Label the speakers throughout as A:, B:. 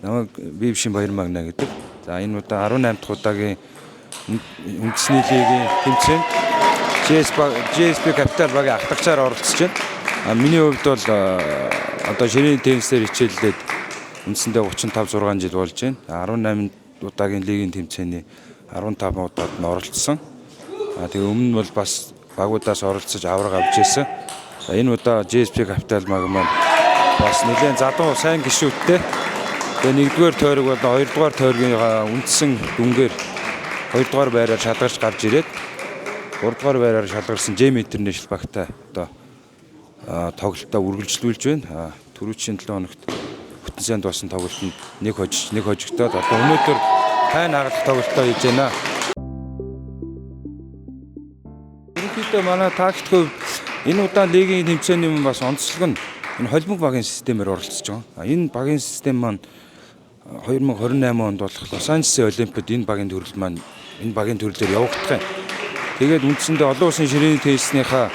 A: Намайг Бившин Баярмагна гэдэг. За энэ удаа 18 дахь удаагийн үндэсний лигийн тэмцээнд GSP Capital багийн ахлагчаар оролцож байна. Миний хувьд бол одоо ширээний теннисээр хичээллээд үндсэндээ 35 6 жил болж байна. 18 удаагийн лигийн тэмцээний 15 удаад нь оролцсон. Тэгээ өмнө нь бол бас багуудаас оролцож авраг авч ирсэн. Энэ удаа GSP Capital баг маань бас нэлээд задуу сайн гишүүдтэй. Тэгээ нэгдүгээр тойрог бол хоёрдугаар тойргийн үндсэн дүнгээр хоёрдугаар байраар шалгарч гарч ирээд гуравдугаар байраар шалгарсан Gem International багтай одоо тоглолтоо үргэлжлүүлж байна. Түрүүчийн 7 хоногт бүтэн санд болсон тоглолтод нэг хожигдоод одоо өнөөдөр тайн хагалт тоглолтоо хийж байна. Ерөнхийдөө манай тактик хувьд энэ удаа лигийн тэмцээний бас онцлог нь энэ холбог багийн системээр оролцож байгаа. Энэ багийн систем маань 2028 онд болох Лос Анжелесийн Олимпиад энэ багийн төрөл маань энэ багийн төрлөөр явагдах юм. Тэгээд үндсэндээ олон улсын ширээний тенниснийхаа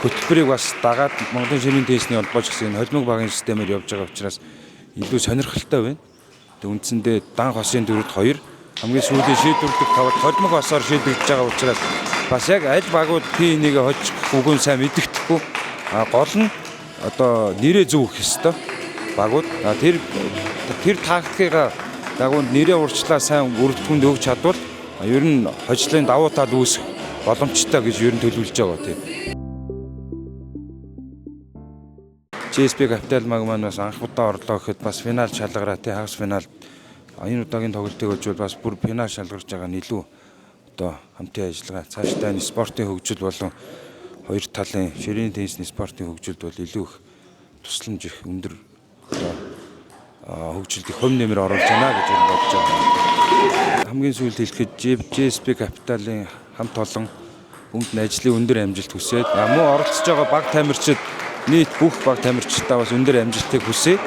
A: хөтөлбөрийг бас дагаад Монголын ширээний теннисний холбооч гэсэн холбог багийн системээр явж байгаа учраас илүү сонирхолтой байна. Тэгээд үндсэндээ дан хосын дөрөвд 2 хамгийн сүүлийн шийдвэрлэх тавд холбог басаар шийдэгдэж байгаа учраас бас яг аль багууд P1-ийг хожих үгүй сайн мэддэхгүй. Гол нь одоо нэрээ зөв өгөх ёстой багууд. Тэр тактикийг дагуу нэрээ урьдчилаа сайн үргэлжлүүлэн өгч чадвал ер нь хожлын давуу тал үүсэх боломжтой гэж ер нь төлөвлөж байгаа тийм. GSP Capital баг маань бас анх удаа орлоо гэхэд бас финал шалгараа тий хагас финалд энэ удаагийн тоглолтыг өжвөл бас бүр финал шалгарч байгаа нь илүү одоо хамтын ажиллагаа цаашдаа энэ спортын хөгжил болон хоёр талын ширээний теннисний спортын хөгжилд бол илүү их тусламж их өндөр одоо хөгжилд их хөв нэмэр оруулж байна гэж бодож байгаа. Хамгийн сүүлд хэлэхэд GSP Capital-ын хамт олон бүгд нь ажлын өндөр амжилт хүсээд муу оролцож байгаа баг тамирчид нийт бүх баг тамирчдаа бас өндөр амжилтыг хүсье.